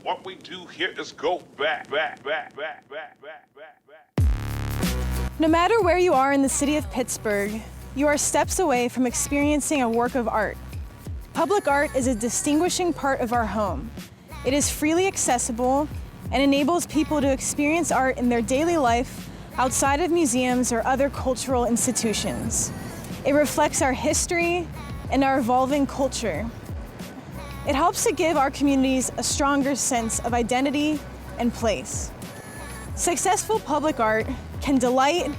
What we do here is go back. No matter where you are in the city of Pittsburgh, you are steps away from experiencing a work of art. Public art is a distinguishing part of our home. It is freely accessible and enables people to experience art in their daily life outside of museums or other cultural institutions. It reflects our history and our evolving culture. It helps to give our communities a stronger sense of identity and place. Successful public art can delight,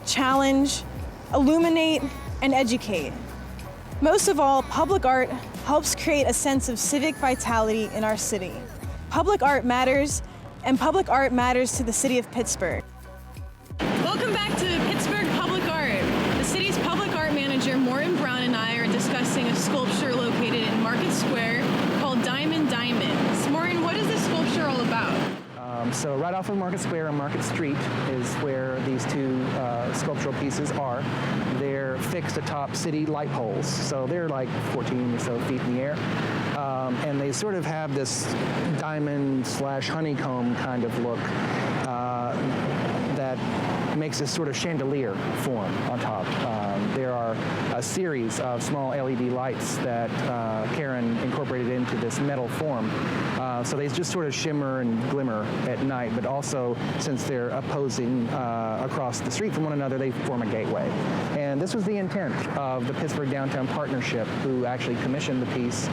challenge, illuminate, and educate. Most of all, public art helps create a sense of civic vitality in our city. Public art matters, and public art matters to the city of Pittsburgh. Welcome back to Pittsburgh Public Art. The city's public art manager, Morton Brown, and I are discussing a sculpture located in Market Square called Diamond Diamonds. Morton, what is this sculpture all about? So right off of Market Square on Market Street is where these two sculptural pieces are. They're fixed atop city light poles, so they're like 14 or so feet in the air. And they sort of have this diamond/honeycomb kind of look that makes this sort of chandelier form on top. There are a series of small LED lights that Carin incorporated into this metal form. So they just sort of shimmer and glimmer at night, but also since they're opposing across the street from one another, they form a gateway. And this was the intent of the Pittsburgh Downtown Partnership, who actually commissioned the piece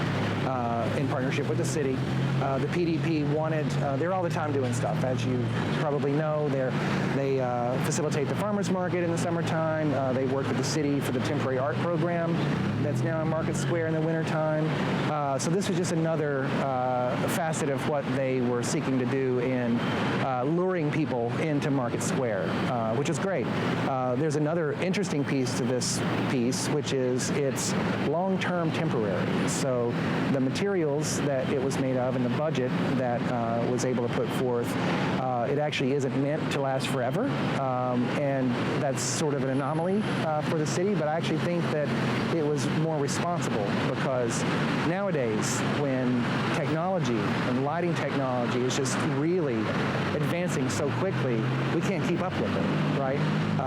in partnership with the city. The PDP wanted, they're all the time doing stuff, as you probably know. They facilitate the farmers market in the summertime. They work with the city for the temporary art program that's now in Market Square in the wintertime. So this was just another facet of what they were seeking to do in luring people into Market Square, which is great. There's another interesting piece to this piece, which is it's long-term temporary. So the materials that it was made of and the budget that was able to put forth, it actually isn't meant to last forever. And that's sort of an anomaly for the city, but I actually think that it was more responsible because nowadays when technology and lighting technology is just really advancing so quickly, we can't keep up with it, right?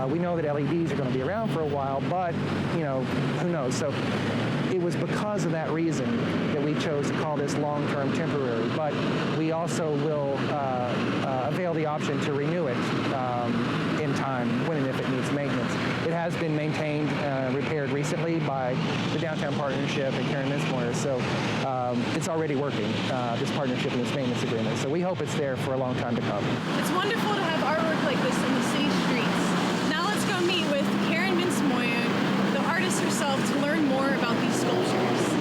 We know that LEDs are going to be around for a while, but, you know, who knows? So it was because of that reason that we chose to call this long-term temporary, but we also will avail the option to renew it in time when and if it needs maintenance. It has been maintained, repaired recently by the Downtown Partnership and Carin Mincemoyer, so it's already working, this partnership and this maintenance agreement. So we hope it's there for a long time to come. It's wonderful to have artwork like this in the city streets. Now let's go meet with Carin Mincemoyer, the artist herself, to learn more about these sculptures.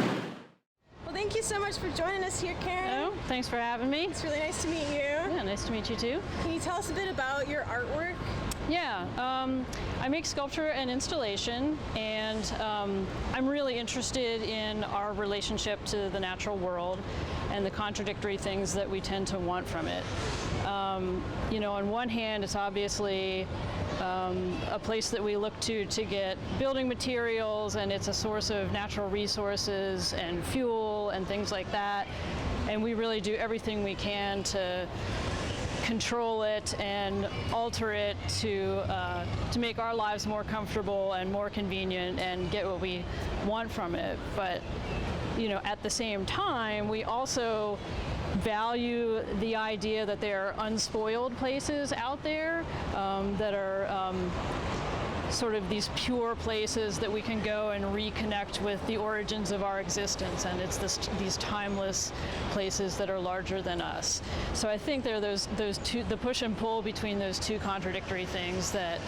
Well, thank you so much for joining us here, Carin. Oh, thanks for having me. It's really nice to meet you. Yeah, nice to meet you too. Can you tell us a bit about your artwork? Yeah, I make sculpture and installation, and I'm really interested in our relationship to the natural world and the contradictory things that we tend to want from it. You know, on one hand, it's obviously a place that we look to get building materials, and it's a source of natural resources and fuel and things like that. And we really do everything we can to control it and alter it to make our lives more comfortable and more convenient and get what we want from it. But, you know, at the same time, we also value the idea that there are unspoiled places out there that are sort of these pure places that we can go and reconnect with the origins of our existence, and it's these timeless places that are larger than us. So I think there are those two, the push and pull between those two contradictory things that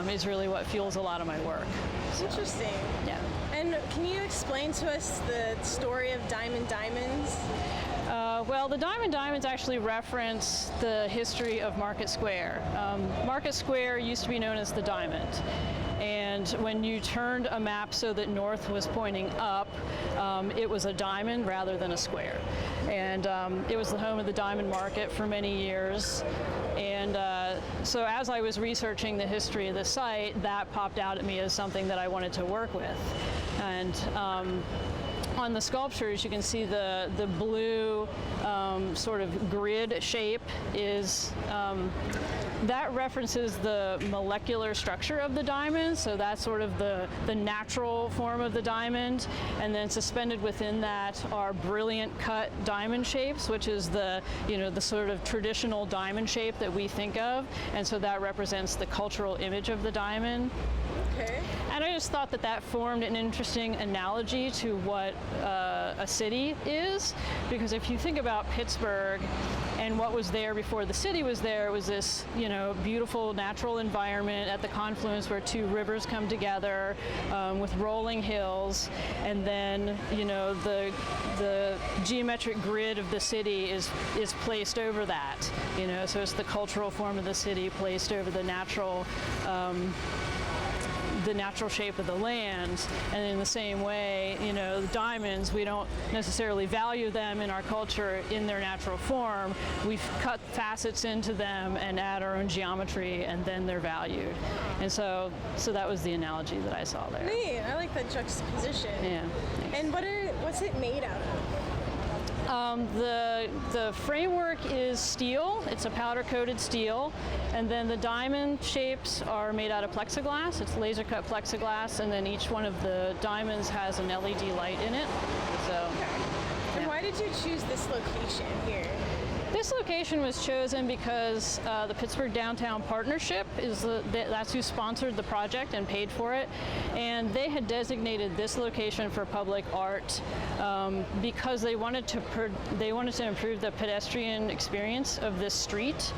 is really what fuels a lot of my work. So, interesting. Yeah. And can you explain to us the story of Diamond Diamonds? Well, the Diamond Diamonds actually reference the history of Market Square. Market Square used to be known as the Diamond. And when you turned a map so that north was pointing up, it was a diamond rather than a square. And it was the home of the diamond market for many years. And so as I was researching the history of the site, that popped out at me as something that I wanted to work with. And on the sculptures, you can see the blue sort of grid shape is, that references the molecular structure of the diamond, so that's sort of the natural form of the diamond, and then suspended within that are brilliant cut diamond shapes, which is the sort of traditional diamond shape that we think of, and so that represents the cultural image of the diamond. Okay. And I just thought that that formed an interesting analogy to what a city is, because if you think about Pittsburgh and what was there before the city was there, it was this, beautiful natural environment at the confluence where two rivers come together with rolling hills, and then, the geometric grid of the city is placed over that, so it's the cultural form of the city placed over the natural shape of the land. And in the same way, the diamonds, we don't necessarily value them in our culture in their natural form. We've cut facets into them and add our own geometry, and then they're valued. And so that was the analogy that I saw there. Neat. I like that juxtaposition. Yeah. And what's it made out of? The framework is steel. It's a powder-coated steel, and then the diamond shapes are made out of plexiglass. It's laser-cut plexiglass, and then each one of the diamonds has an LED light in it. So. Okay. And why did you choose this location here? This location was chosen because the Pittsburgh Downtown Partnership that's who sponsored the project and paid for it, and they had designated this location for public art because they wanted to improve the pedestrian experience of this street.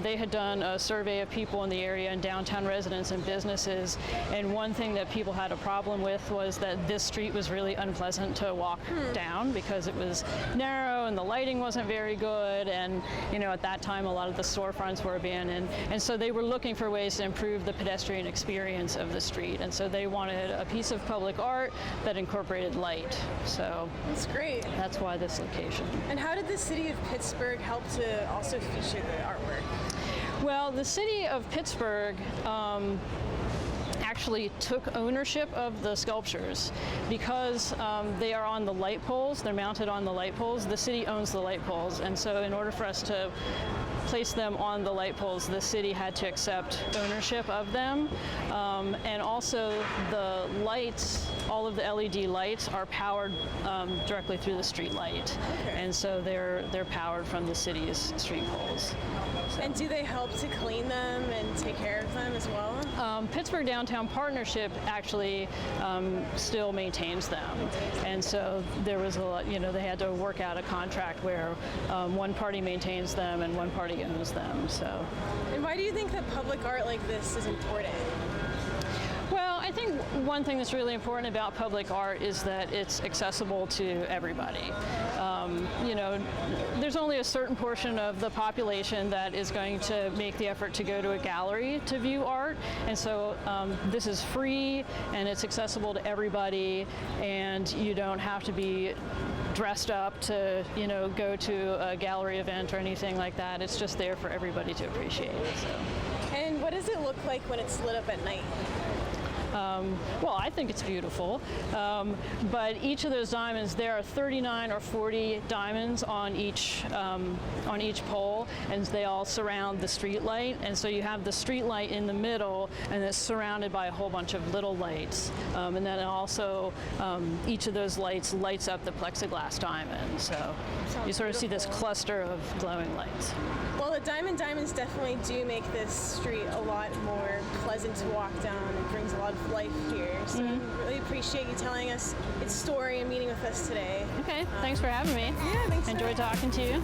They had done a survey of people in the area and downtown residents and businesses, and one thing that people had a problem with was that this street was really unpleasant to walk down because it was narrow and the lighting wasn't very good. And at that time a lot of the storefronts were abandoned, and so they were looking for ways to improve the pedestrian experience of the street, and so they wanted a piece of public art that incorporated light. So that's great. That's why this location. And how did the city of Pittsburgh help to also feature the artwork? Well, the city of Pittsburgh actually took ownership of the sculptures because they are on the light poles. They're mounted on the light poles. The city owns the light poles, and so in order for us to place them on the light poles, the city had to accept ownership of them. And also the lights, all of the LED lights are powered directly through the street light. Okay. And so they're powered from the city's street poles. So. And do they help to clean them and take care of them as well? Pittsburgh Downtown Partnership actually still maintains them. And so there was a lot, they had to work out a contract where one party maintains them and one party owns them. So. And why do you think that public art like this is important? Well, I think one thing that's really important about public art is that it's accessible to everybody. There's only a certain portion of the population that is going to make the effort to go to a gallery to view art, and so this is free and it's accessible to everybody, and you don't have to be dressed up to, go to a gallery event or anything like that. It's just there for everybody to appreciate. So. And what does it look like when it's lit up at night? Well, I think it's beautiful, but each of those diamonds, there are 39 or 40 diamonds on each pole, and they all surround the street light, and so you have the street light in the middle, and it's surrounded by a whole bunch of little lights, and then also each of those lights lights up the plexiglass diamond, so you sort of see this cluster of glowing lights. Well, the diamonds definitely do make this street a lot more pleasant to walk down. It brings a lot of life here. So I really appreciate you telling us its story and meeting with us today. Okay, thanks for having me. Yeah, thanks. Enjoyed talking to you.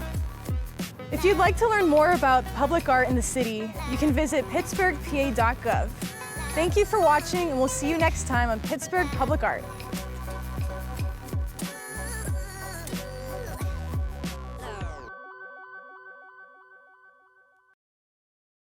If you'd like to learn more about public art in the city, you can visit pittsburghpa.gov. Thank you for watching, and we'll see you next time on Pittsburgh Public Art.